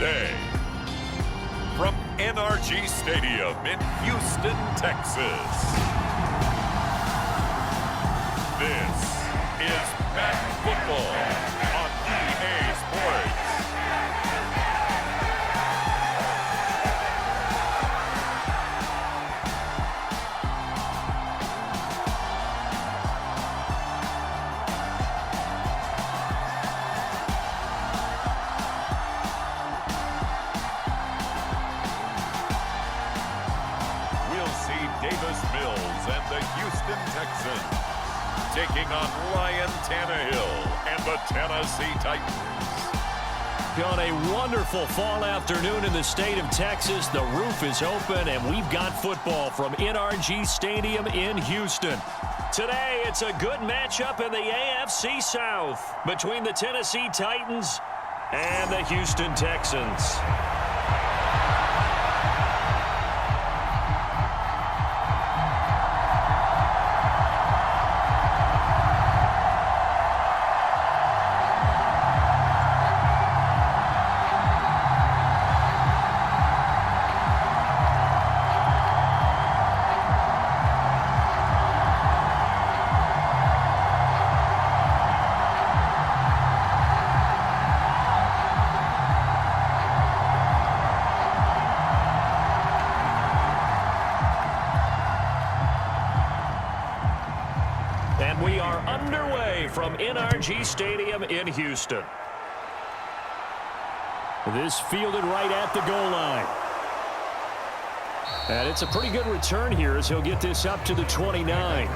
today. From NRG Stadium in Houston, Texas, this is Madden Football on EA Sports. Davis Mills and the Houston Texans taking on Ryan Tannehill and the Tennessee Titans. On a wonderful fall afternoon in the state of Texas, the roof is open and we've got football from NRG Stadium in Houston. Today, it's a good matchup in the AFC South between the Tennessee Titans and the Houston Texans. And we are underway from NRG Stadium in Houston. This fielded right at the goal line. And it's a pretty good return here as he'll get this up to the 29.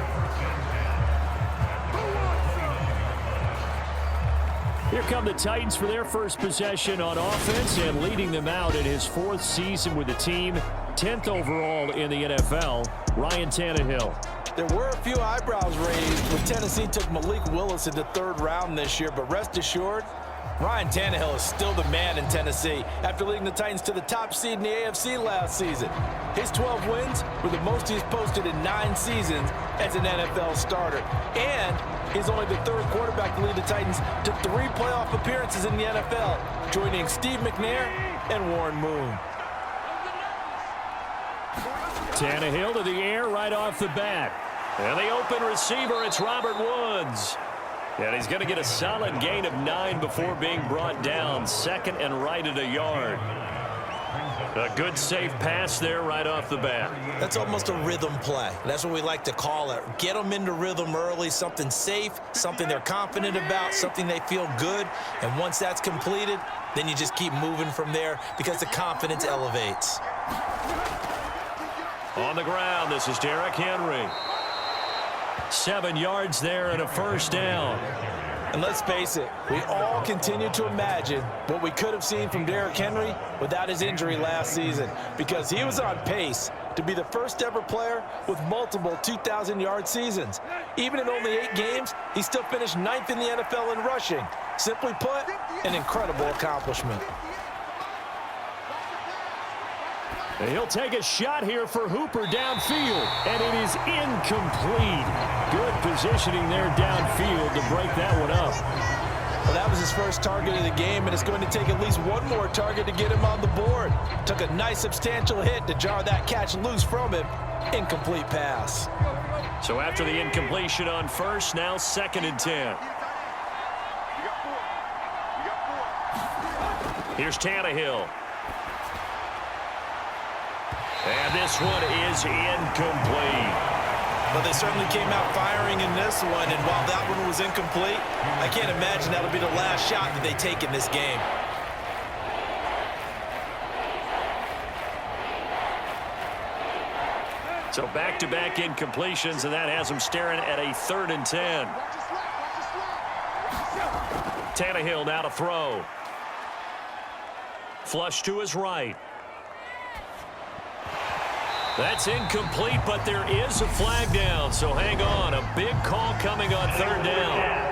Here come the Titans for their first possession on offense, and leading them out in his fourth season with the team, 10th overall in the NFL, Ryan Tannehill. There were a few eyebrows raised when Tennessee took Malik Willis in the third round this year, but rest assured, Ryan Tannehill is still the man in Tennessee after leading the Titans to the top seed in the AFC last season. His 12 wins were the most he's posted in 9 seasons as an NFL starter, and he's only the third quarterback to lead the Titans to 3 playoff appearances in the NFL, joining Steve McNair and Warren Moon. Tannehill to the air right off the bat. And the open receiver, it's Robert Woods. And he's going to get a solid gain of 9 before being brought down. Second and right at a yard. A good safe pass there right off the bat. That's almost a rhythm play. That's what we like to call it. Get them into rhythm early, something safe, something they're confident about, something they feel good. And once that's completed, then you just keep moving from there because the confidence elevates. On the ground, this is Derrick Henry. 7 yards there and a first down. And let's face it, we all continue to imagine what we could have seen from Derrick Henry without his injury last season, because he was on pace to be the first ever player with multiple 2,000-yard seasons. Even in only 8 games, he still finished 9th in the NFL in rushing. Simply put, an incredible accomplishment. And he'll take a shot here for Hooper downfield, and it is incomplete. Good positioning there downfield to break that one up. Well, that was his first target of the game, and it's going to take at least one more target to get him on the board. Took a nice substantial hit to jar that catch loose from him. Incomplete pass. So after the incompletion on first, now 2nd and 10. Here's Tannehill. And this one is incomplete. But they certainly came out firing in this one, and while that one was incomplete, I can't imagine that'll be the last shot that they take in this game. So back-to-back incompletions, and that has them staring at a 3rd and 10. Tannehill now to throw. Flush to his right. That's incomplete, but there is a flag down, so hang on. A big call coming on 3rd down.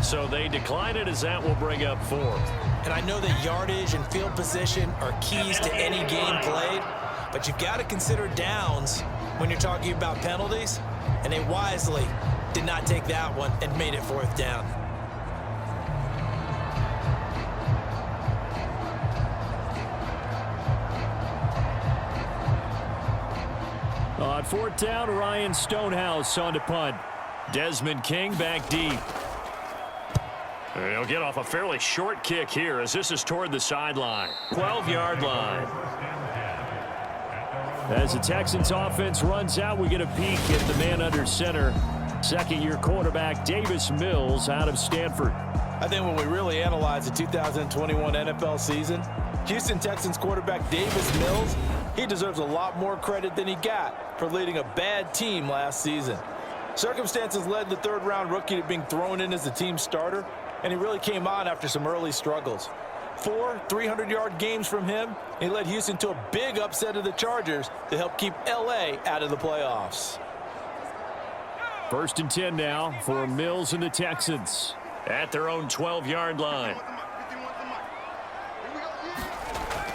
So they decline it, as that will bring up 4th. And I know that yardage and field position are keys to any game played, but you've got to consider downs when you're talking about penalties, and they wisely did not take that one and made it 4th down. On 4th down, Ryan Stonehouse on to punt. Desmond King back deep. He'll get off a fairly short kick here as this is toward the sideline. 12-yard line. As the Texans offense runs out, we get a peek at the man under center. Second-year quarterback Davis Mills out of Stanford. I think when we really analyze the 2021 NFL season, Houston Texans quarterback Davis Mills, he deserves a lot more credit than he got for leading a bad team last season. Circumstances led the 3rd-round rookie to being thrown in as the team starter, and he really came on after some early struggles. 4 300-yard games from him. He led Houston to a big upset of the Chargers to help keep L.A. out of the playoffs. 1st and 10 now for Mills and the Texans at their own 12-yard line.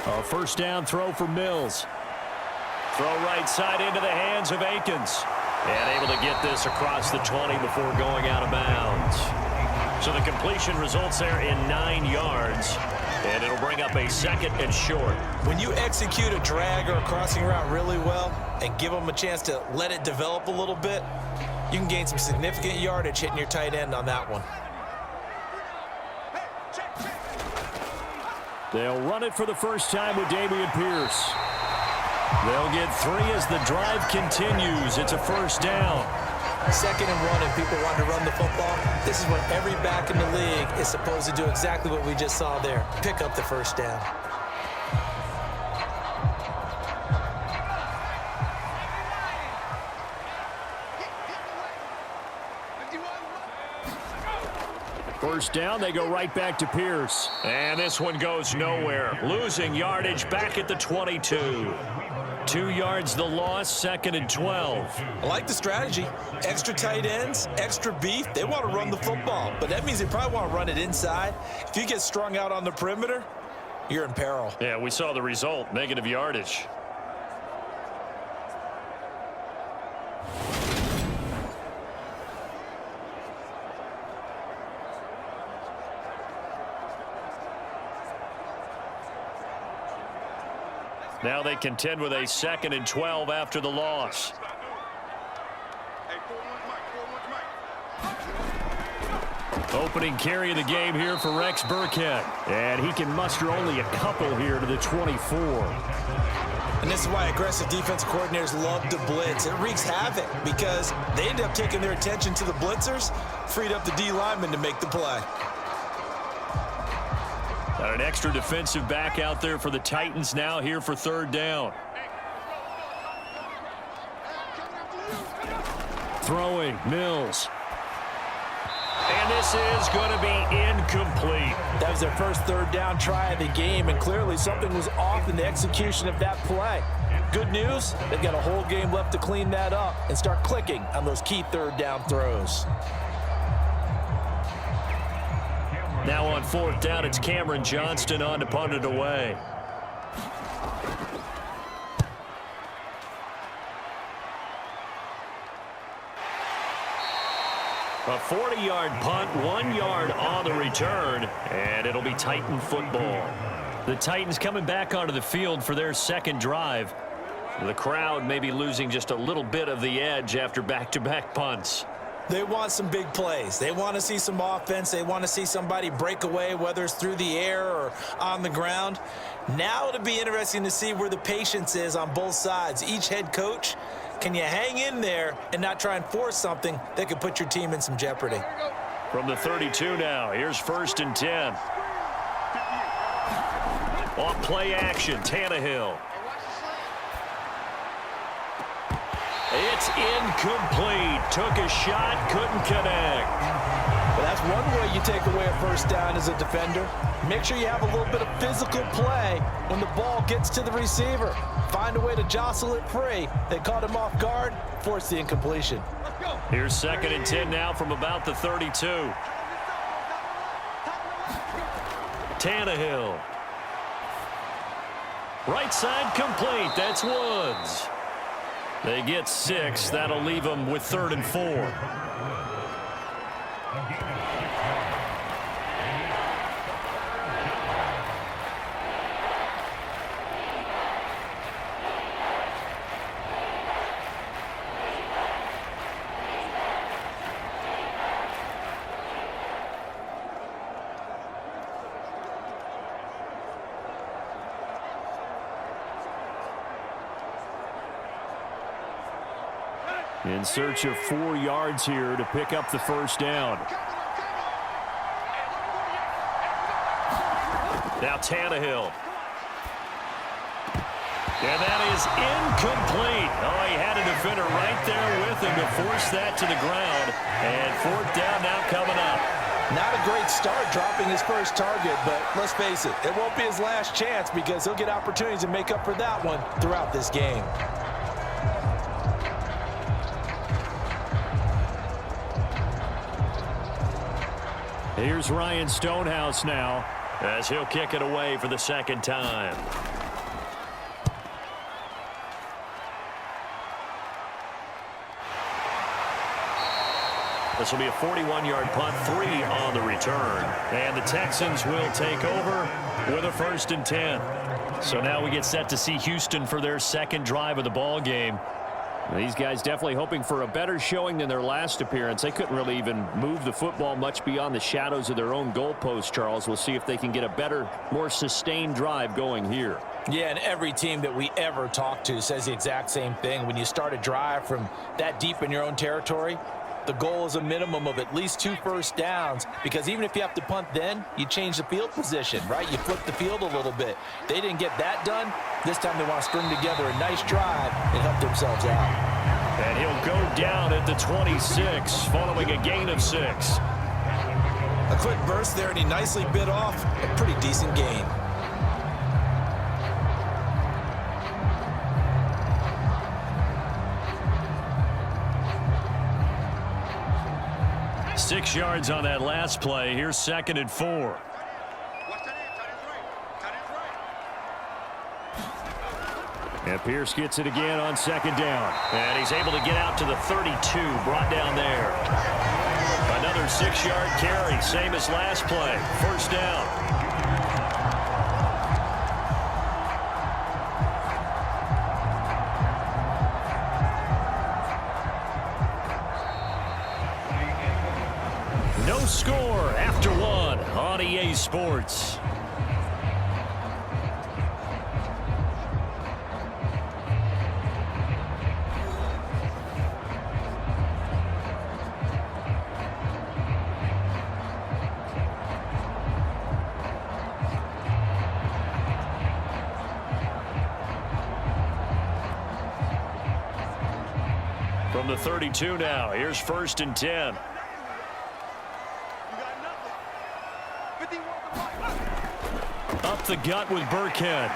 A 1st down throw for Mills. Throw right side into the hands of Akins. And able to get this across the 20 before going out of bounds. So the completion results there in 9 yards. And it'll bring up a 2nd and short. When you execute a drag or a crossing route really well and give them a chance to let it develop a little bit, you can gain some significant yardage hitting your tight end on that one. They'll run it for the first time with Dameon Pierce. They'll get 3 as the drive continues. It's a 1st down. 2nd and 1 and people want to run the football. This is what every back in the league is supposed to do, exactly what we just saw there. Pick up the 1st down. First down, they go right back to Pierce. And this one goes nowhere. Losing yardage back at the 22. 2 yards the loss, 2nd and 12. I like the strategy. Extra tight ends, extra beef. They want to run the football, but that means they probably want to run it inside. If you get strung out on the perimeter, you're in peril. Yeah, we saw the result, negative yardage. Now they contend with a 2nd and 12 after the loss. Opening carry of the game here for Rex Burkhead. And he can muster only a couple here to the 24. And this is why aggressive defense coordinators love to blitz. It wreaks havoc because they end up taking their attention to the blitzers, freed up the D lineman to make the play. Got an extra defensive back out there for the Titans now here for 3rd down. Throwing, Mills. And this is going to be incomplete. That was their first 3rd down try of the game, and clearly something was off in the execution of that play. Good news, they've got a whole game left to clean that up and start clicking on those key 3rd down throws. Now on 4th down, it's Cameron Johnston on to punt it away. A 40-yard punt, 1 yard on the return, and it'll be Titan football. The Titans coming back onto the field for their 2nd drive. The crowd may be losing just a little bit of the edge after back-to-back punts. They want some big plays. They want to see some offense. They want to see somebody break away, whether it's through the air or on the ground. Now it'll be interesting to see where the patience is on both sides. Each head coach, can you hang in there and not try and force something that could put your team in some jeopardy? From the 32 now, here's 1st and 10. Off play action, Tannehill. It's incomplete. Took a shot, couldn't connect. Well, that's one way you take away a 1st down as a defender. Make sure you have a little bit of physical play when the ball gets to the receiver. Find a way to jostle it free. They caught him off guard, forced the incompletion. Here's 2nd and 10 now from about the 32. Tannehill. Right side complete. That's Woods. They get 6. That'll leave them with 3rd and 4. In search of 4 yards here to pick up the first down. Now Tannehill. And that is incomplete. Oh, he had a defender right there with him to force that to the ground. And 4th down now coming up. Not a great start dropping his first target, but let's face it, it won't be his last chance because he'll get opportunities to make up for that one throughout this game. Here's Ryan Stonehouse now as he'll kick it away for the 2nd time. This will be a 41-yard punt, 3 on the return. And the Texans will take over with a 1st and 10. So now we get set to see Houston for their 2nd drive of the ball game. These guys definitely hoping for a better showing than their last appearance. They couldn't really even move the football much beyond the shadows of their own goalpost, Charles. We'll see if they can get a better, more sustained drive going here. Yeah, and every team that we ever talk to says the exact same thing. When you start a drive from that deep in your own territory, the goal is a minimum of at least 2 first downs, because even if you have to punt then, you change the field position, right? You flip the field a little bit. They didn't get that done. This time they want to string together a nice drive and help themselves out. And he'll go down at the 26 following a gain of 6. A quick burst there, and he nicely bit off a pretty decent gain. Six yards on that last play. Here's 2nd and 4. And Pierce gets it again on 2nd down. And he's able to get out to the 32, brought down there. Another 6-yard carry, same as last play. 1st down. No score after 1 on EA Sports. From the 32 now, here's 1st and 10. Up the gut with Burkhead.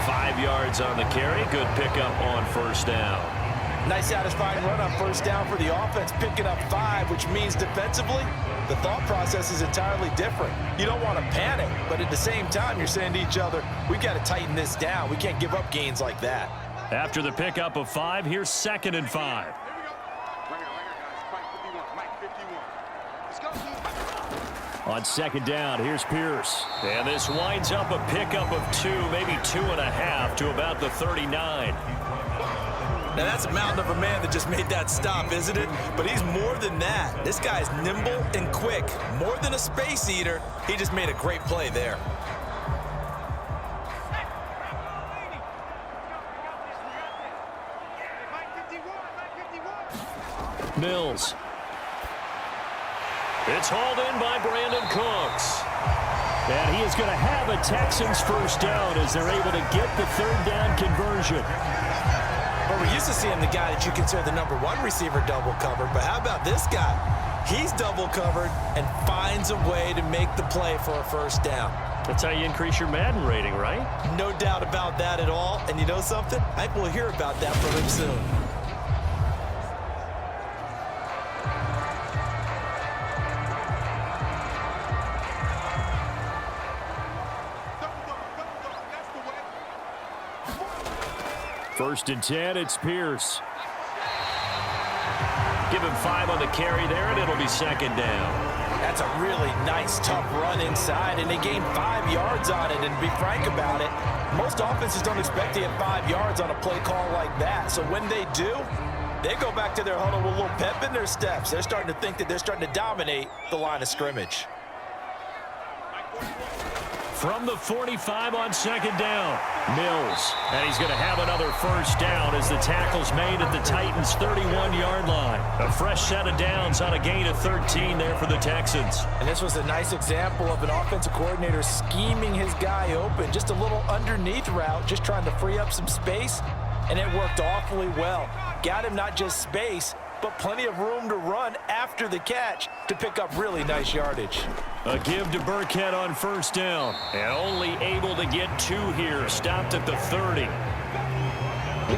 5 yards on the carry. Good pickup on 1st down. Nice satisfying run on 1st down for the offense, picking up 5, which means defensively, the thought process is entirely different. You don't want to panic, but at the same time, you're saying to each other, we've got to tighten this down. We can't give up gains like that. After the pickup of 5, here's 2nd and 5. On 2nd down, here's Pierce. And this winds up a pickup of 2, maybe 2.5 to about the 39. Now that's a mountain of a man that just made that stop, isn't it? But he's more than that. This guy's nimble and quick. More than a space eater, he just made a great play there. Mills. It's hauled in by Brandon Cooks. And he is going to have a Texans 1st down as they're able to get the 3rd down conversion. Well, we're used to seeing the guy that you consider the #1 receiver double covered, but how about this guy? He's double covered and finds a way to make the play for a 1st down. That's how you increase your Madden rating, right? No doubt about that at all. And you know something? I think we'll hear about that from him soon. First and 10, it's Pierce. Give him 5 on the carry there, and it'll be second down. That's a really nice, tough run inside, and they gained 5 yards on it. And to be frank about it, most offenses don't expect to get 5 yards on a play call like that. So when they do, they go back to their huddle with a little pep in their steps. They're starting to think that they're starting to dominate the line of scrimmage. From the 45 on second down, Mills. And he's going to have another first down as the tackle's made at the Titans' 31-yard line. A fresh set of downs on a gain of 13 there for the Texans. And this was a nice example of an offensive coordinator scheming his guy open. Just a little underneath route, just trying to free up some space, and it worked awfully well. Got him not just space, but plenty of room to run after the catch to pick up really nice yardage. A give to Burkhead on first down. And only able to get 2 here. Stopped at the 30.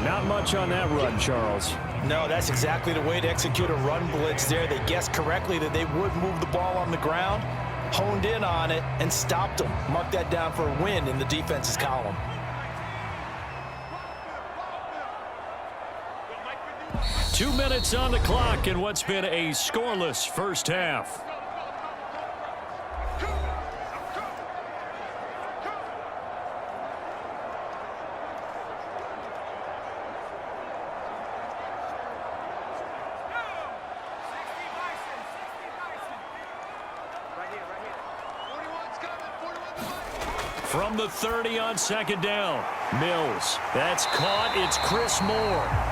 Not much on that run, Charles. No, that's exactly the way to execute a run blitz there. They guessed correctly that they would move the ball on the ground, honed in on it, and stopped them. Mark that down for a win in the defense's column. Two minutes on the clock in what's been a scoreless first half. From the 30 on second down, Mills. That's caught. It's Chris Moore.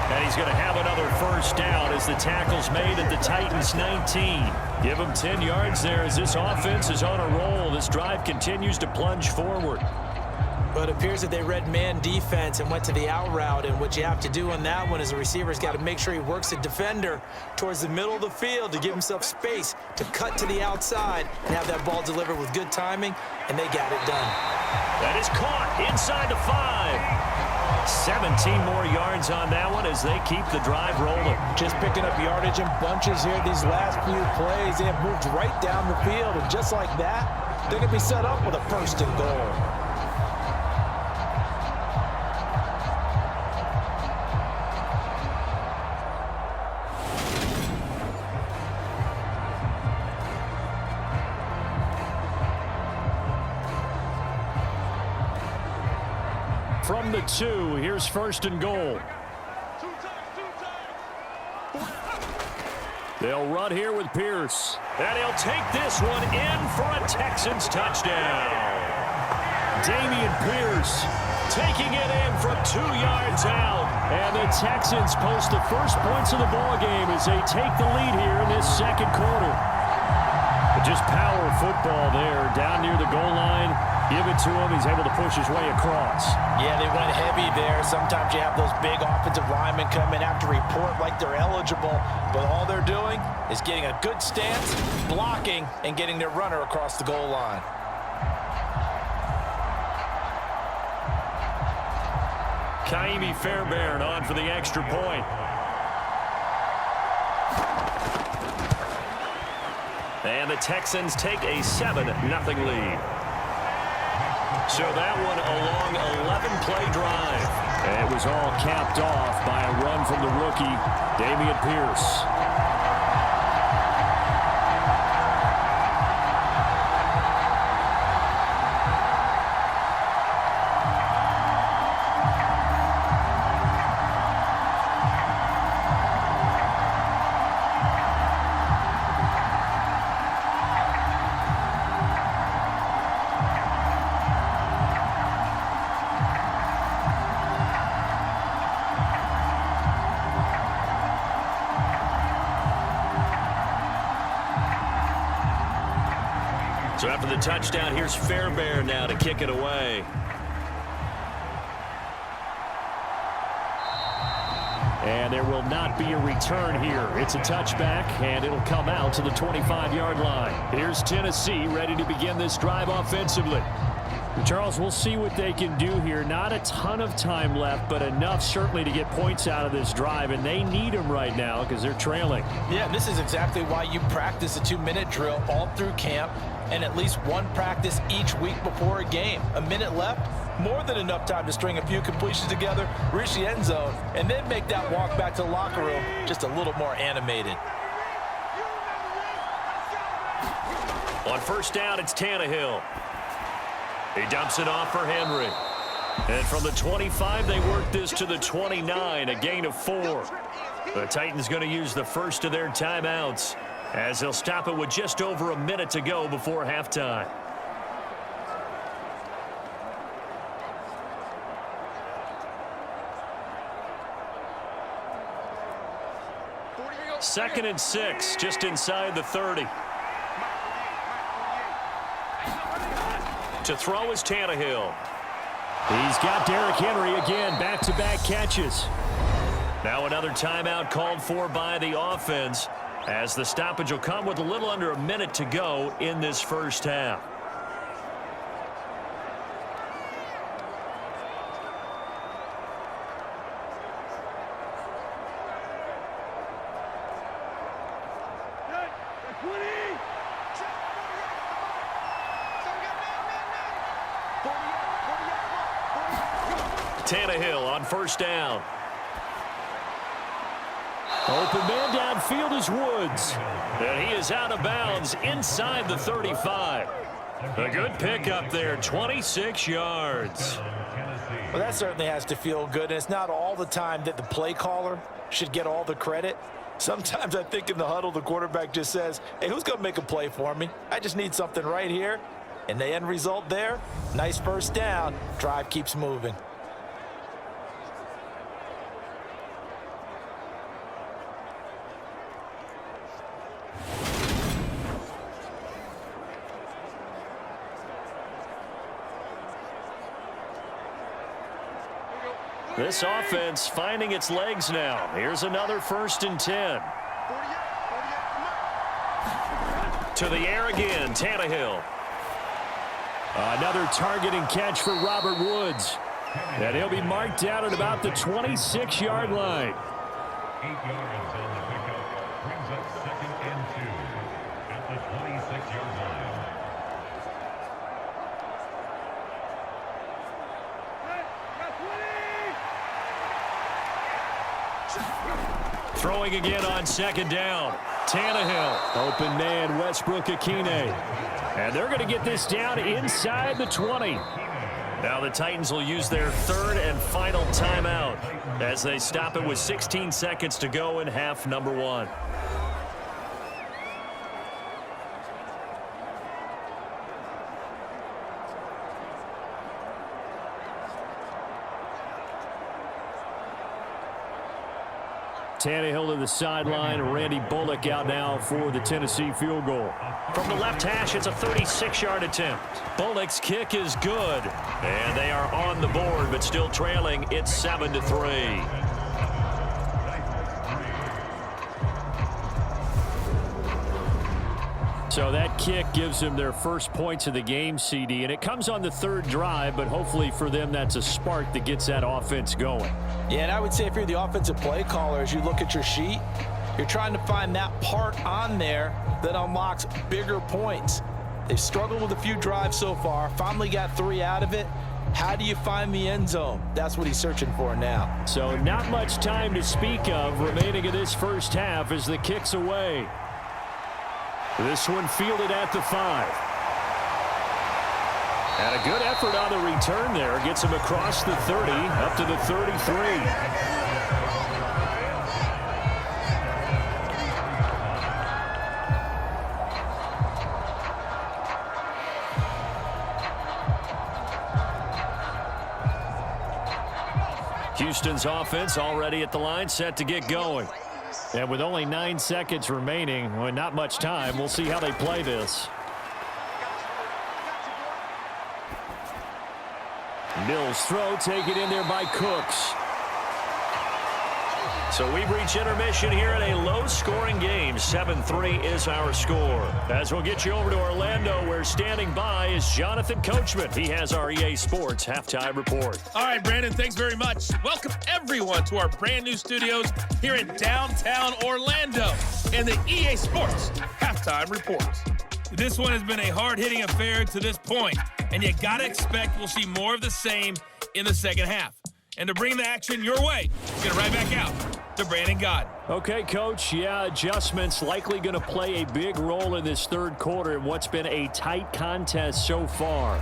And he's going to have another first down as the tackle's made at the Titans' 19. Give him 10 yards there as this offense is on a roll. This drive continues to plunge forward. But it appears that they read man defense and went to the out route. And what you have to do on that one is the receiver's got to make sure he works the defender towards the middle of the field to give himself space to cut to the outside and have that ball delivered with good timing, and they got it done. That is caught inside the 5. 17 more yards on that one as they keep the drive rolling. Just picking up yardage in bunches here these last few plays. They have moved right down the field, and just like that, they're going to be set up with a first and goal. From the 2, here's first and goal. They'll run here with Pierce. And he'll take this one in for a Texans touchdown. Dameon Pierce taking it in from 2 yards out. And the Texans post the first points of the ballgame as they take the lead here in this second quarter. But just power football there down near the goal line. Give it to him. He's able to push his way across. Yeah, they went heavy there. Sometimes you have those big offensive linemen come in, have to report like they're eligible, but all they're doing is getting a good stance, blocking, and getting their runner across the goal line. Kaimi Fairbairn on for the extra point. And the Texans take a 7-0 lead. So that one a long 11-play drive. And it was all capped off by a run from the rookie, Dameon Pierce. So after the touchdown, here's Fairbairn now to kick it away. And there will not be a return here. It's a touchback, and it'll come out to the 25-yard line. Here's Tennessee ready to begin this drive offensively. Charles, we'll see what they can do here. Not a ton of time left, but enough certainly to get points out of this drive, and they need them right now because they're trailing. Yeah, this is exactly why you practice a 2-minute drill all through camp. and at least one practice each week before a game. A minute left, more than enough time to string a few completions together, reach the end zone, and then make that walk back to the locker room just a little more animated. On first down, it's Tannehill. He dumps it off for Henry. And from the 25, they work this to the 29, a gain of 4. The Titans going to use the first of their timeouts as they'll stop it with just over a minute to go before halftime. Second and 6, just inside the 30. To throw is Tannehill. He's got Derrick Henry again, back-to-back catches. Now another timeout called for by the offense as the stoppage will come with a little under a minute to go in this first half. Tannehill on first down. Open man downfield is Woods. And he is out of bounds inside the 35. A good pickup there, 26 yards. Well, that certainly has to feel good. And it's not all the time that the play caller should get all the credit. Sometimes I think in the huddle, the quarterback just says, hey, who's going to make a play for me? I just need something right here. And the end result there, nice first down. Drive keeps moving. This offense finding its legs now. Here's another 1st and 10. To the air again, Tannehill. Another targeting catch for Robert Woods. And he'll be marked down at about the 26-yard line. 8 yards on the pickup. Brings up 2nd and 2 at the 26-yard line. Throwing again on 2nd down. Tannehill. Open man, Westbrook-Akine. And they're going to get this down inside the 20. Now the Titans will use their 3rd and final timeout as they stop it with 16 seconds to go in half number 1. Tannehill to the sideline. Randy Bullock out now for the Tennessee field goal. From the left hash, it's a 36-yard attempt. Bullock's kick is good. And they are on the board, but still trailing. It's 7-3. So that kick gives them their first points of the game, CD, and it comes on the 3rd drive, but hopefully for them that's a spark that gets that offense going. Yeah, and I would say if you're the offensive play caller, as you look at your sheet, you're trying to find that part on there that unlocks bigger points. They've struggled with a few drives so far, finally got 3 out of it. How do you find the end zone? That's what he's searching for now. So not much time to speak of remaining in this first half as the kick's away. This one fielded at the 5. And a good effort on the return there. Gets him across the 30, up to the 33. Houston's offense already at the line, set to get going. And with only 9 seconds remaining, well, not much time, we'll see how they play this. Mills throw, taken in there by Cooks. So we've reached intermission here in a low-scoring game. 7-3 is our score. As we'll get you over to Orlando, where standing by is Jonathan Coachman. He has our EA Sports Halftime Report. All right, Brandon, thanks very much. Welcome, everyone, to our brand-new studios here in downtown Orlando and the EA Sports Halftime Report. This one has been a hard-hitting affair to this point, and you got to expect we'll see more of the same in the second half. And to bring the action your way, get it right back out to Brandon Gott. Okay, Coach. Yeah, adjustments likely going to play a big role in this third quarter in what's been a tight contest so far.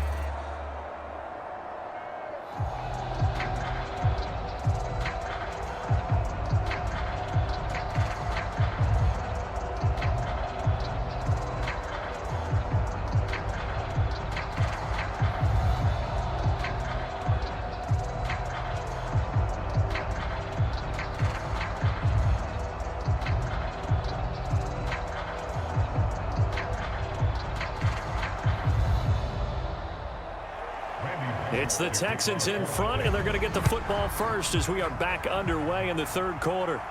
It's the Texans in front, and they're going to get the football first as we are back underway in the third quarter.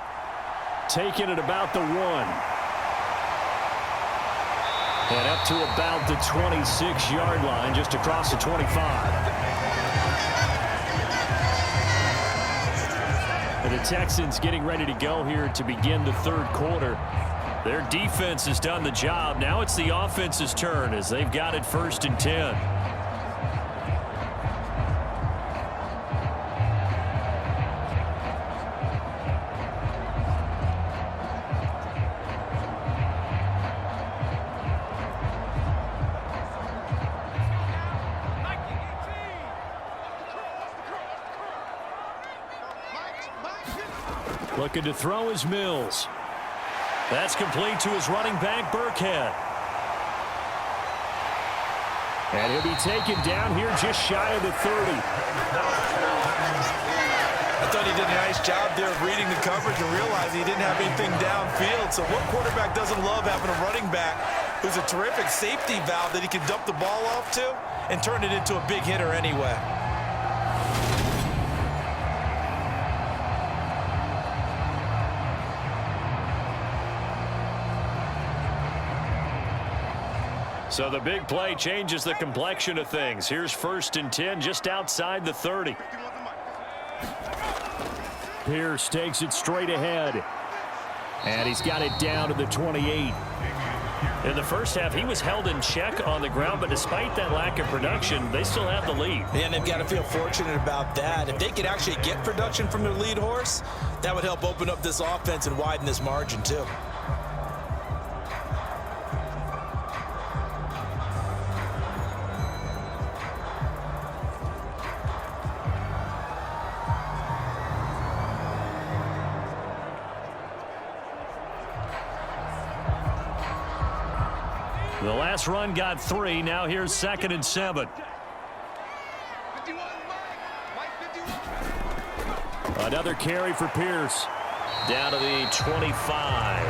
Taking it about the 1. And up to about the 26-yard line, just across the 25. And the Texans getting ready to go here to begin the third quarter. Their defense has done the job. Now it's the offense's turn as they've got it 1st and 10. Looking to throw is Mills. That's complete to his running back, Burkhead. And he'll be taken down here just shy of the 30. I thought he did a nice job there of reading the coverage and realizing he didn't have anything downfield. So what quarterback doesn't love having a running back who's a terrific safety valve that he can dump the ball off to and turn it into a big hitter anyway? So the big play changes the complexion of things. Here's 1st and 10 just outside the 30. Pierce takes it straight ahead. And he's got it down to the 28. In the first half, he was held in check on the ground, but despite that lack of production, they still have the lead. And they've got to feel fortunate about that. If they could actually get production from their lead horse, that would help open up this offense and widen this margin too. The last run got 3. Now here's 2nd and 7. Another carry for Pierce. Down to the 25.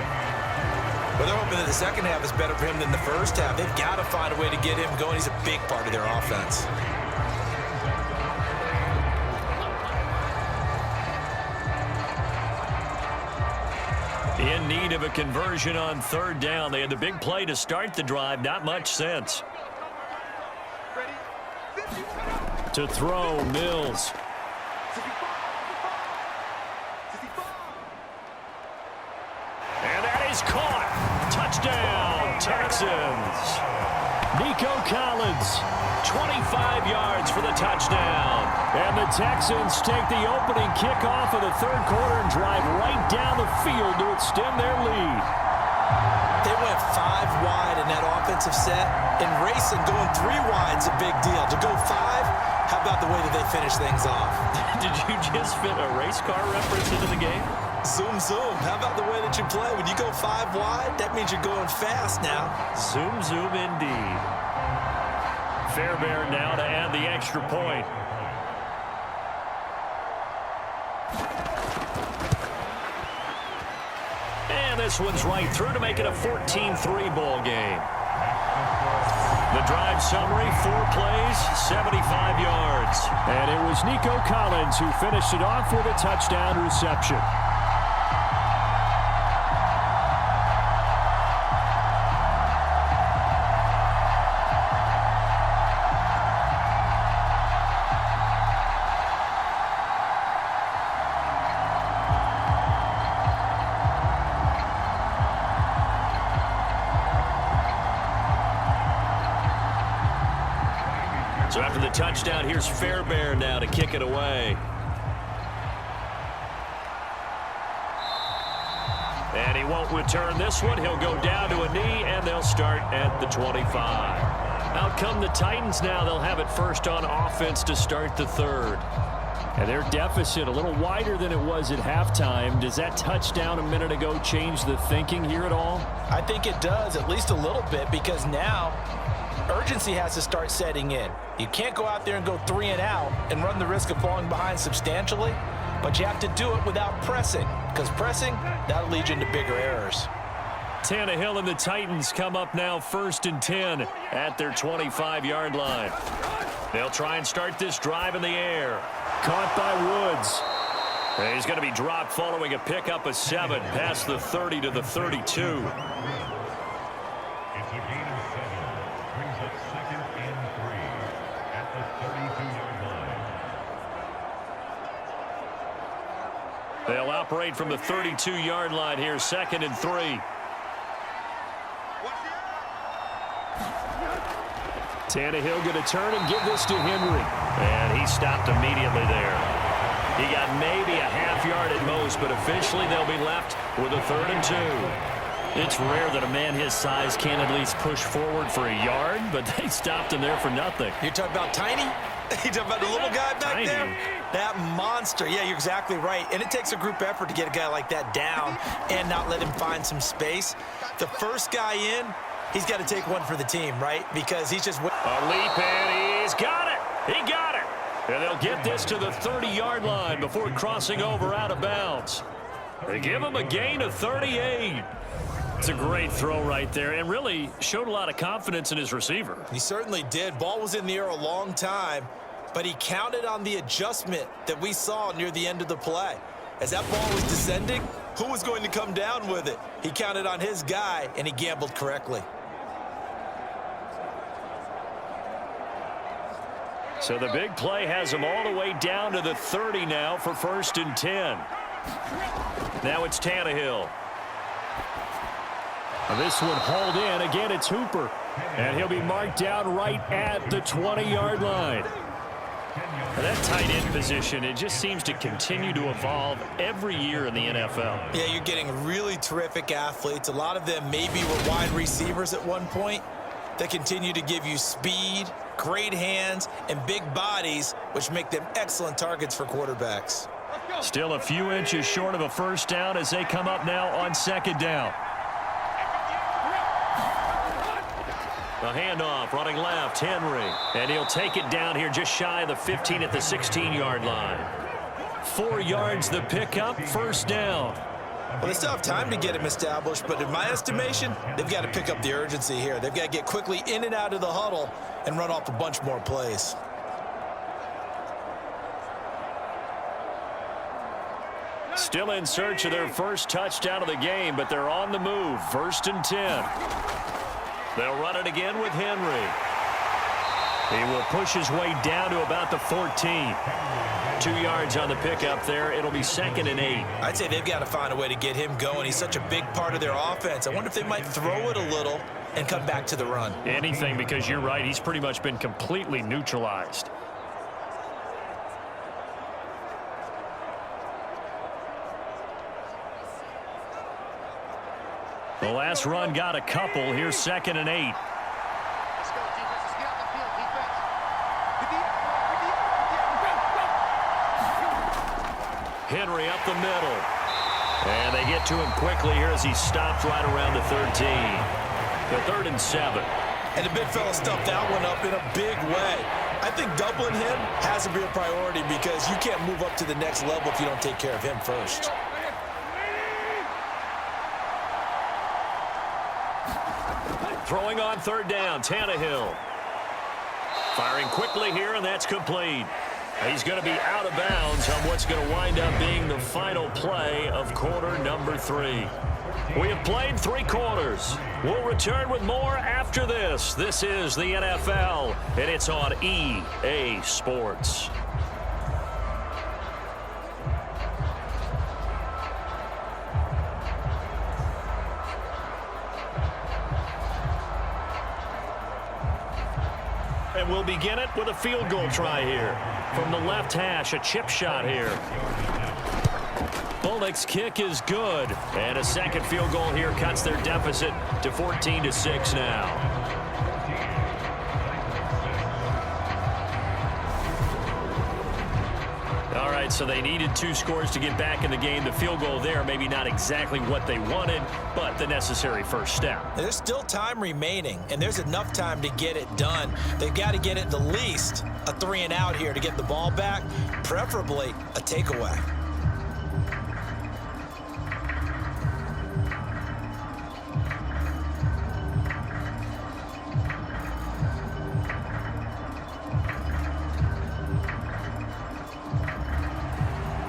Well, they're hoping that the second half is better for him than the first half. They've got to find a way to get him going. He's a big part of their offense. In need of a conversion on 3rd down. They had the big play to start the drive. Not much sense. To throw, Mills. And that is caught. Touchdown, Texans. Nico Collins, 25 yards for the touchdown. And the Texans take the opening kickoff of the third quarter and drive right down the field to extend their lead. They went 5 wide in that offensive set, and racing going 3 wide is a big deal. To go 5, how about the way that they finish things off? Did you just fit a race car reference into the game? Zoom, zoom. How about the way that you play? When you go 5 wide, that means you're going fast now. Zoom, zoom indeed. Fairbairn now to add the extra point. And this one's right through to make it a 14-3 ball game. The drive summary, 4 plays, 75 yards. And it was Nico Collins who finished it off with a touchdown reception. So after the touchdown, here's Fairbairn now to kick it away. And he won't return this one. He'll go down to a knee, and they'll start at the 25. Out come the Titans now. They'll have it first on offense to start the third. And their deficit a little wider than it was at halftime. Does that touchdown a minute ago change the thinking here at all? I think it does, at least a little bit, because now urgency has to start setting in. You can't go out there and go 3 and out and run the risk of falling behind substantially, but you have to do it without pressing, because pressing, that'll lead you into bigger errors. Tannehill and the Titans come up now 1st and 10 at their 25-yard line. They'll try and start this drive in the air. Caught by Woods. And he's going to be dropped following a pickup of 7 past the 30 to the 32. It's a gain of 7. Brings up 2nd and 3 at the 32-yard line. They'll operate from the 32-yard line here, 2nd and 3. Tannehill going to turn and give this to Henry. And he stopped immediately there. He got maybe a half yard at most, but officially they'll be left with a 3rd and 2. It's rare that a man his size can at least push forward for a yard, but they stopped him there for nothing. You're talking about Tiny? You're talking about the little guy back Tiny. there? That monster. Yeah, you're exactly right. And it takes a group effort to get a guy like that down and not let him find some space. The first guy in, he's got to take one for the team, right? Because he's just... A leap, and he's got it. He got it. And they'll get this to the 30-yard line before crossing over out of bounds. They give him a gain of 38. It's a great throw right there, and really showed a lot of confidence in his receiver. He certainly did. Ball was in the air a long time, but he counted on the adjustment that we saw near the end of the play. As that ball was descending, who was going to come down with it? He counted on his guy, and he gambled correctly. So the big play has him all the way down to the 30 now for 1st and 10. Now it's Tannehill. This one hauled in. Again, it's Hooper. And he'll be marked down right at the 20-yard line. And that tight end position, it just seems to continue to evolve every year in the NFL. Yeah, you're getting really terrific athletes. A lot of them maybe were wide receivers at one point. They continue to give you speed, great hands, and big bodies, which make them excellent targets for quarterbacks. Still a few inches short of a first down as they come up now on 2nd down. A handoff, running left, Henry. And he'll take it down here just shy of the 15 at the 16-yard line. 4 yards the pickup, 1st down. Well, they still have time to get him established, but in my estimation, they've got to pick up the urgency here. They've got to get quickly in and out of the huddle and run off a bunch more plays. Still in search of their first touchdown of the game, but they're on the move. 1st and 10. They'll run it again with Henry. He will push his way down to about the 14. 2 yards on the pickup there. It'll be 2nd and 8. I'd say they've got to find a way to get him going. He's such a big part of their offense. I wonder if they might throw it a little and come back to the run. Anything, because you're right, he's pretty much been completely neutralized. The last run got a couple. Here's 2nd and 8. Henry up the middle. And they get to him quickly here as he stops right around the 13. The 3rd and 7. And the big fella stuffed that one up in a big way. I think doubling him has to be a priority because you can't move up to the next level if you don't take care of him first. Throwing on 3rd down, Tannehill. Firing quickly here, and that's complete. He's going to be out of bounds on what's going to wind up being the final play of quarter number 3. We have played 3 quarters. We'll return with more after this. This is the NFL, and it's on EA Sports. and we'll begin it with a field goal try here. From the left hash, a chip shot here. Bullock's kick is good. And a second field goal here cuts their deficit to 14-6 now. All right, so they needed 2 scores to get back in the game. The field goal there, maybe not exactly what they wanted, but the necessary first step. There's still time remaining, and there's enough time to get it done. They've got to get it at least a 3-and-out here to get the ball back, preferably a takeaway.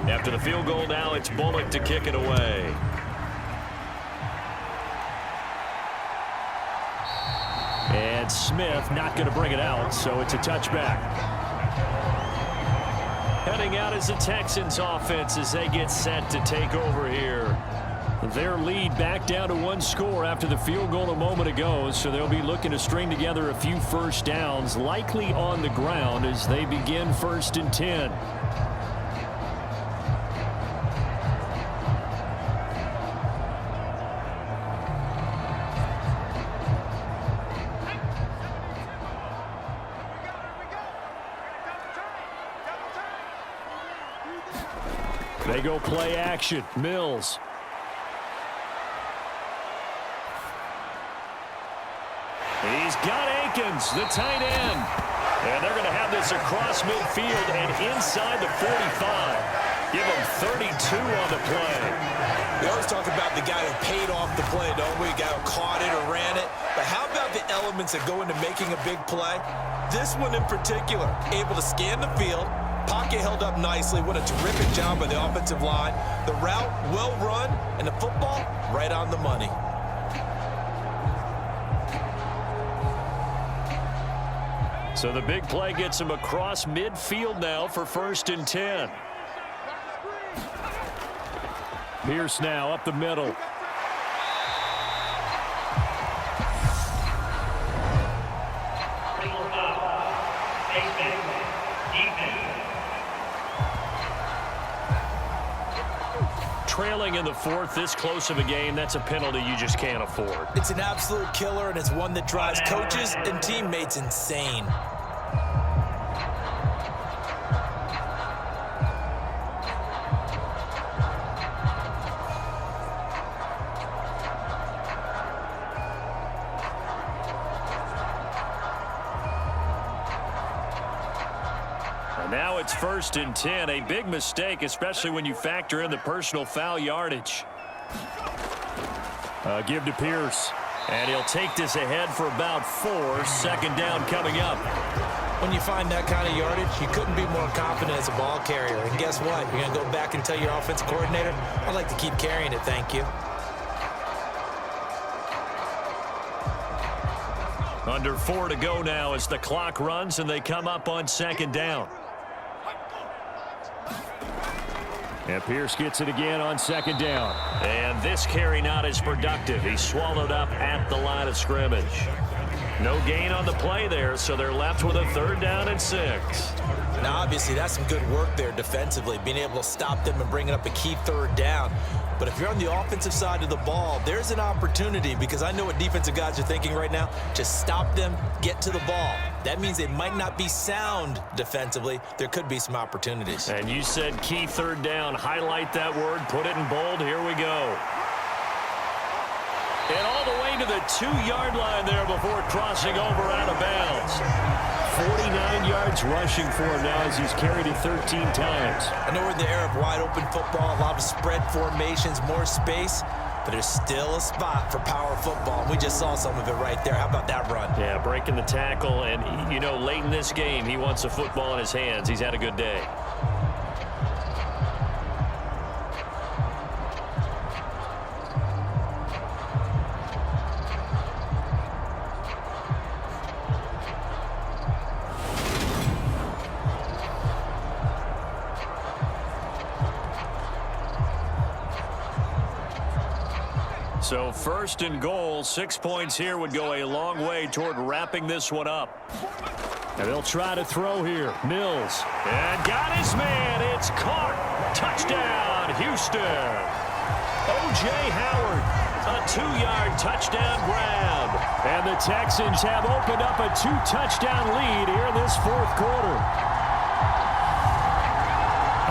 After the field goal now, it's Bullock to kick it away. And Smith not going to bring it out, so it's a touchback. Heading out is the Texans offense as they get set to take over here. Their lead back down to 1 score after the field goal a moment ago, so they'll be looking to string together a few first downs, likely on the ground as they begin 1st and 10. They go play action. Mills. He's got Akins, the tight end. And they're going to have this across midfield and inside the 45. Give him 32 on the play. We always talk about the guy who paid off the play, don't we? The guy who caught it or ran it. But how about the elements that go into making a big play? This one in particular, able to scan the field. Pocket held up nicely. What a terrific job by the offensive line. The route, well run, and the football, right on the money. So the big play gets him across midfield now for 1st and 10. Pierce now up the middle. Trailing in the 4th, this close of a game, that's a penalty you just can't afford. It's an absolute killer, and it's one that drives coaches and teammates insane. Now it's 1st and 10. A big mistake, especially when you factor in the personal foul yardage. Give to Pierce. And he'll take this ahead for about 4. 2nd down coming up. When you find that kind of yardage, you couldn't be more confident as a ball carrier. And guess what? You're going to go back and tell your offensive coordinator, I'd like to keep carrying it, thank you. Under 4 to go now as the clock runs and they come up on 2nd down. And Pierce gets it again on 2nd down. And this carry not as productive. He's swallowed up at the line of scrimmage. No gain on the play there, so they're left with a 3rd down and 6. Now, obviously, that's some good work there defensively, being able to stop them and bringing up a key 3rd down. But if you're on the offensive side of the ball, there's an opportunity because I know what defensive guys are thinking right now. Just stop them, get to the ball. That means they might not be sound defensively. There could be some opportunities. And you said key 3rd down. Highlight that word. Put it in bold. Here we go. And all the way to the 2-yard line there before crossing over out of bounds. 49 yards rushing for him now as he's carried it 13 times. I know we're in the era of wide-open football, a lot of spread formations, more space, but there's still a spot for power football. We just saw some of it right there. How about that run? Yeah, breaking the tackle, and, you know, late in this game, he wants the football in his hands. He's had a good day. So first and goal, 6 points here would go a long way toward wrapping this one up. And they'll try to throw here. Mills. And got his man. It's caught. Touchdown, Houston. O.J. Howard, a 2-yard touchdown grab. And the Texans have opened up a 2-touchdown lead here in this fourth quarter.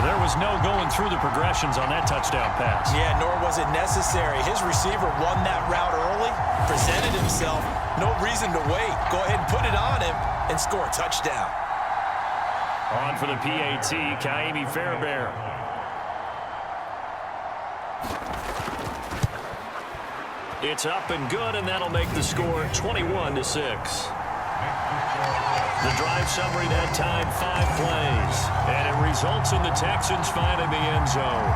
There was no going through the progressions on that touchdown pass. Yeah, nor was it necessary. His receiver won that route early, presented himself. No reason to wait. Go ahead and put it on him and score a touchdown. On for the PAT, Kaimi Fairbairn. It's up and good, and that'll make the score 21-6. The drive summary that time, 5 plays. And it results in the Texans finding the end zone.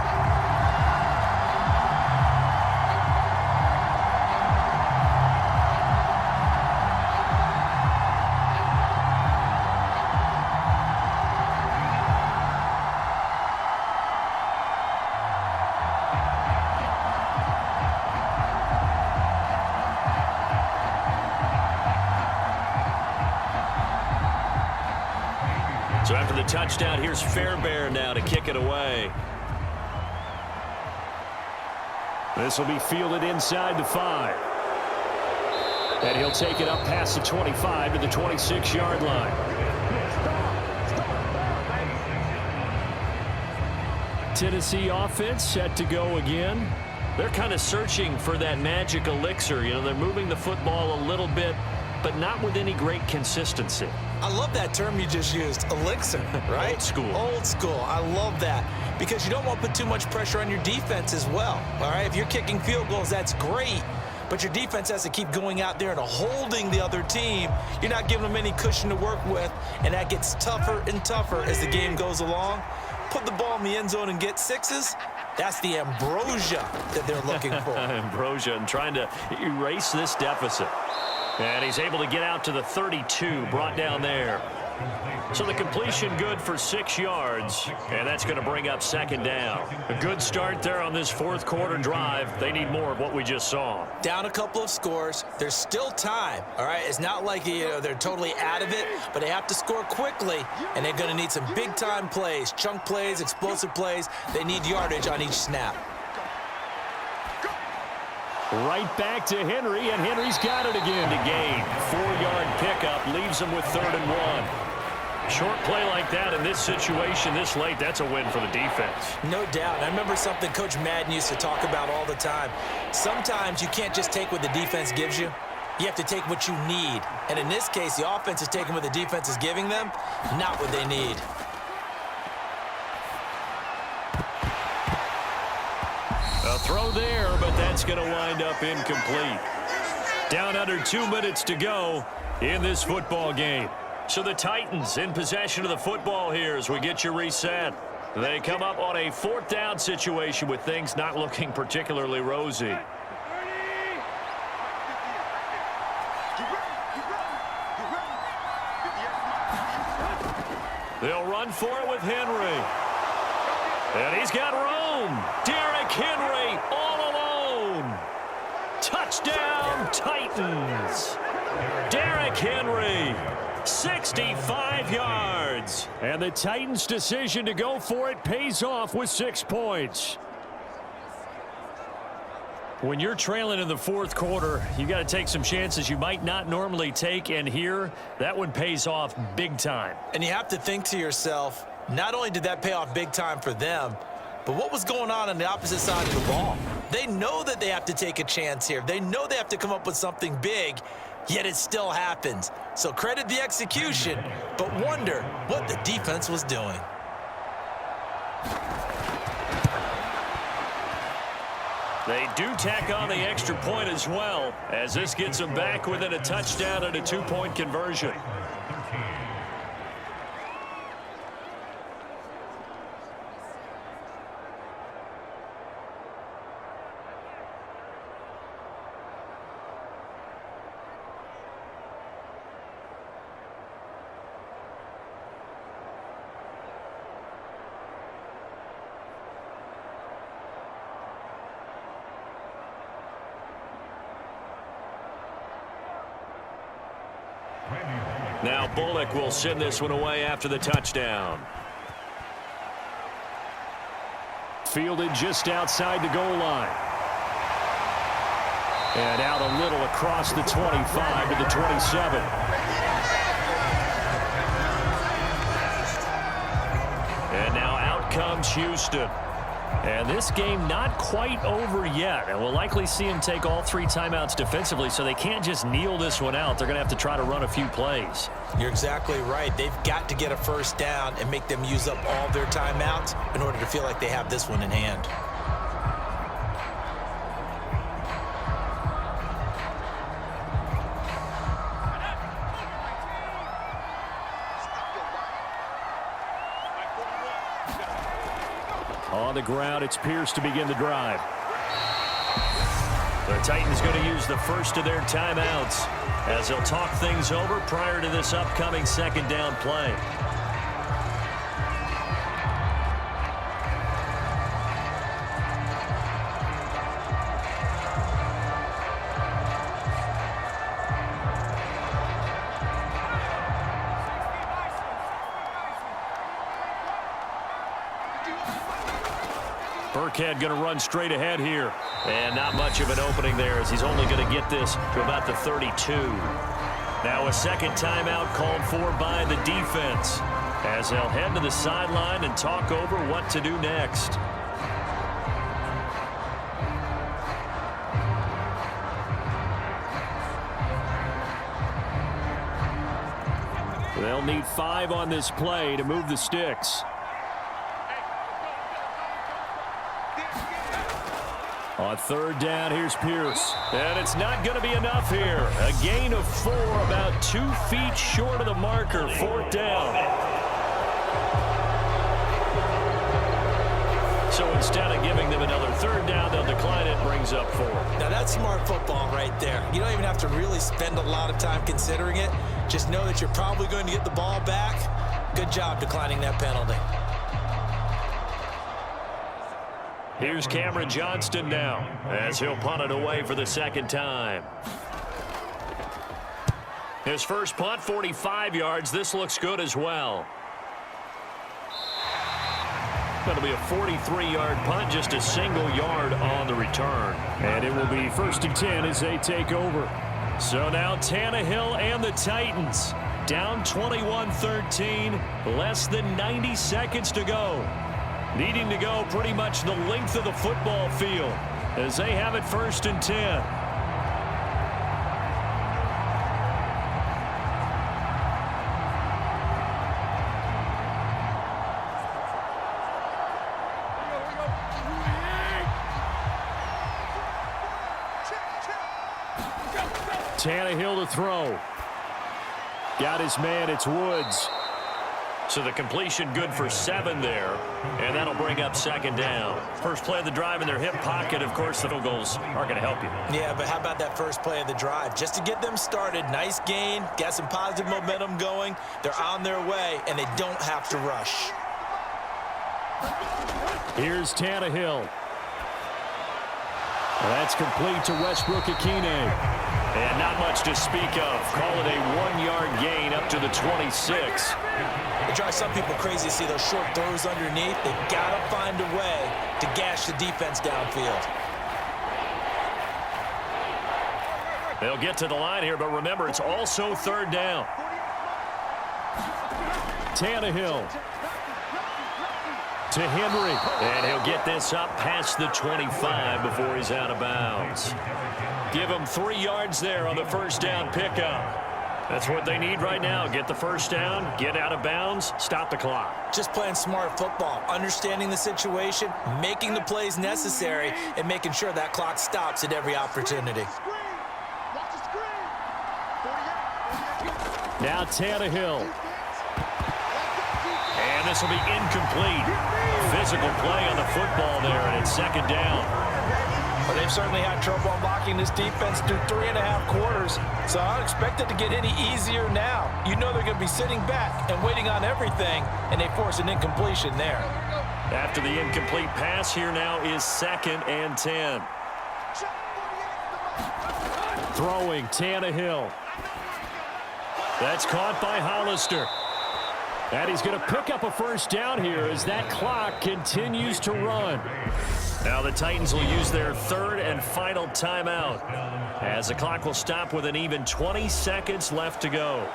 So after the touchdown, here's Fairbairn now to kick it away. This will be fielded inside the 5. And he'll take it up past the 25 to the 26-yard line. Tennessee offense set to go again. They're kind of searching for that magic elixir. You know, they're moving the football a little bit, but not with any great consistency. I love that term you just used, elixir, right? Old school. Old school. I love that because you don't want to put too much pressure on your defense as well, all right? If you're kicking field goals, that's great, but your defense has to keep going out there and holding the other team. You're not giving them any cushion to work with, and that gets tougher and tougher as the game goes along. Put the ball in the end zone and get 6s. That's the ambrosia that they're looking for. Ambrosia and trying to erase this deficit. And he's able to get out to the 32, brought down there. So the completion good for 6 yards, and that's going to bring up second down. A good start there on this fourth quarter drive. They need more of what we just saw. Down a couple of scores. There's still time, all right? It's not like they're totally out of it, but they have to score quickly, and they're going to need some big-time plays, chunk plays, explosive plays. They need yardage on each snap. Right back to Henry, and Henry's got it again to gain. 4-yard pickup leaves them with 3rd and 1. Short play like that in this situation this late, that's a win for the defense. No doubt. I remember something Coach Madden used to talk about all the time. Sometimes you can't just take what the defense gives you. You have to take what you need. And in this case, the offense is taking what the defense is giving them, not what they need. A throw there, but that's going to wind up incomplete. Down under 2 minutes to go in this football game. So the Titans in possession of the football here as we get you reset. They come up on a 4th down situation with things not looking particularly rosy. They'll run for it with Henry. And he's got room. Derrick Henry all alone. Touchdown, Titans. Derrick Henry, 65 yards. And the Titans' decision to go for it pays off with 6 points. When you're trailing in the fourth quarter, you got to take some chances you might not normally take, and here, that one pays off big time. And you have to think to yourself, not only did that pay off big time for them, but what was going on the opposite side of the ball? They know that they have to take a chance here. They know they have to come up with something big, yet it still happens. So credit the execution, but wonder what the defense was doing. They do tack on the extra point as well, as this gets them back within a touchdown and a 2-point conversion. Now Bullock will send this one away after the touchdown. Fielded just outside the goal line. And out a little across the 25 to the 27. And now out comes Houston. And this game not quite over yet. And we'll likely see him take all 3 timeouts defensively, so they can't just kneel this one out. They're going to have to try to run a few plays. You're exactly right. They've got to get a first down and make them use up all their timeouts in order to feel like they have this one in hand. On the ground, it's Pierce to begin the drive. The Titans going to use the first of their timeouts as they'll talk things over prior to this upcoming second down play. Burkhead going to run straight ahead here. And not much of an opening there as he's only going to get this to about the 32. Now a second timeout called for by the defense as they'll head to the sideline and talk over what to do next. They'll need 5 on this play to move the sticks. On third down, here's Pierce. And it's not going to be enough here. A gain of 4, about 2 feet short of the marker. Fourth down. So instead of giving them another third down, they'll decline it. Brings up 4. Now that's smart football right there. You don't even have to really spend a lot of time considering it. Just know that you're probably going to get the ball back. Good job declining that penalty. Here's Cameron Johnston now as he'll punt it away for the second time. His first punt, 45 yards. This looks good as well. That'll be a 43-yard punt, just a single yard on the return. And it will be 1st and 10 as they take over. So now Tannehill and the Titans down 21-13, less than 90 seconds to go. Needing to go pretty much the length of the football field as they have it 1st and 10. Tannehill to throw. Got his man, it's Woods. So the completion good for 7 there, and that'll bring up second down. First play of the drive in their hip pocket. Of course, the field goals aren't going to help you. Yeah, but how about that first play of the drive? Just to get them started, nice gain, got some positive momentum going. They're on their way, and they don't have to rush. Here's Tannehill. That's complete to Westbrook-Ikhine. And not much to speak of. Call it a 1-yard gain up to the 26. It drives some people crazy to see those short throws underneath. They've got to find a way to gash the defense downfield. They'll get to the line here, but remember, it's also third down. Tannehill to Henry. And he'll get this up past the 25 before he's out of bounds. Give him 3 yards there on the first down pickup. That's what they need right now. Get the first down, get out of bounds, stop the clock. Just playing smart football, understanding the situation, making the plays necessary, and making sure that clock stops at every opportunity. Now Tannehill. And this will be incomplete. Physical play on the football there, and it's second down. Well, they've certainly had trouble unlocking this defense through 3.5 quarters, so I don't expect it to get any easier now. You know they're going to be sitting back and waiting on everything, and they force an incompletion there. After the incomplete pass, here now is 2nd and 10. Throwing Tannehill. That's caught by Hollister. And he's going to pick up a first down here as that clock continues to run. Now the Titans will use their third and final timeout as the clock will stop with an even 20 seconds left to go.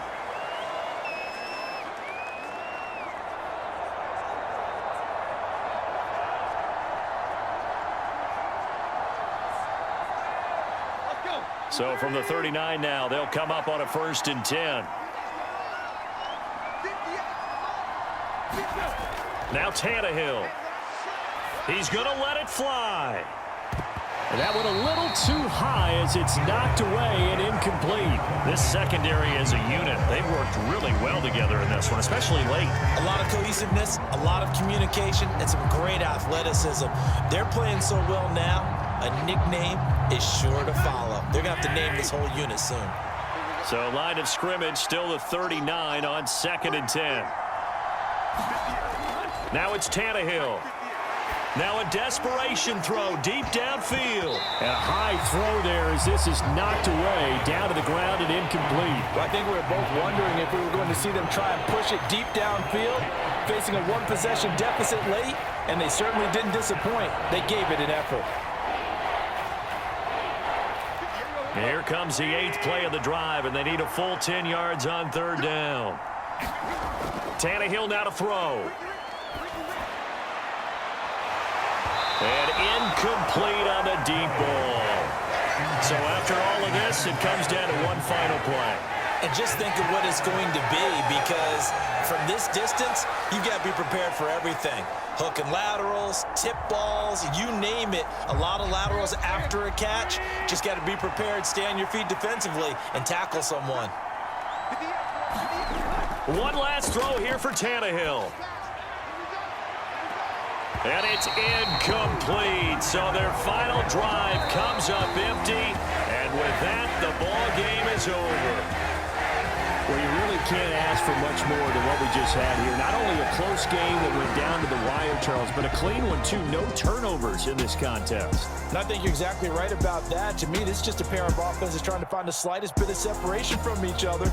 So from the 39 now, they'll come up on a 1st and 10. Now Tannehill. He's going to let it fly. That one a little too high as it's knocked away and incomplete. This secondary as a unit, they've worked really well together in this one, especially late. A lot of cohesiveness, a lot of communication, and some great athleticism. They're playing so well now, a nickname is sure to follow. They're going to have to name this whole unit soon. So line of scrimmage still the 39 on 2nd and 10. Now it's Tannehill. Now a desperation throw deep downfield. And a high throw there as this is knocked away down to the ground and incomplete. Well, I think we were both wondering if we were going to see them try and push it deep downfield, facing a one-possession deficit late, and they certainly didn't disappoint. They gave it an effort. Here comes the 8th play of the drive, and they need a full 10 yards on 3rd down. Tannehill now to throw. And incomplete on the deep ball. So after all of this, it comes down to one final play. And just think of what it's going to be, because from this distance, you've got to be prepared for everything. Hook and laterals, tip balls, you name it. A lot of laterals after a catch. Just got to be prepared, stay on your feet defensively, and tackle someone. One last throw here for Tannehill. And it's incomplete. So their final drive comes up empty. And with that, the ball game is over. Well, you really can't ask for much more than what we just had here. Not only a close game that went down to the wire, Charles, but a clean one, too. No turnovers in this contest. And I think you're exactly right about that. To me, this is just a pair of offenses trying to find the slightest bit of separation from each other.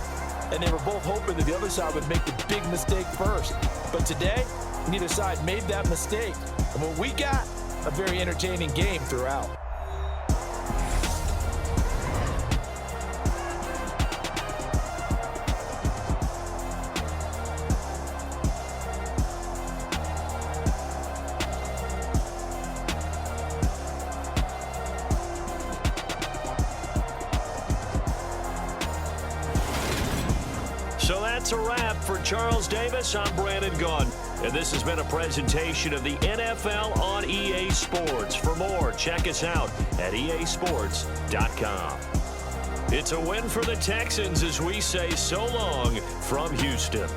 And they were both hoping that the other side would make the big mistake first. But today, neither side made that mistake. And what we got, a very entertaining game throughout. So that's a wrap for Charles Davis. I'm Brandon Gaudin. And this has been a presentation of the NFL on EA Sports. For more, check us out at easports.com. It's a win for the Texans as we say so long from Houston.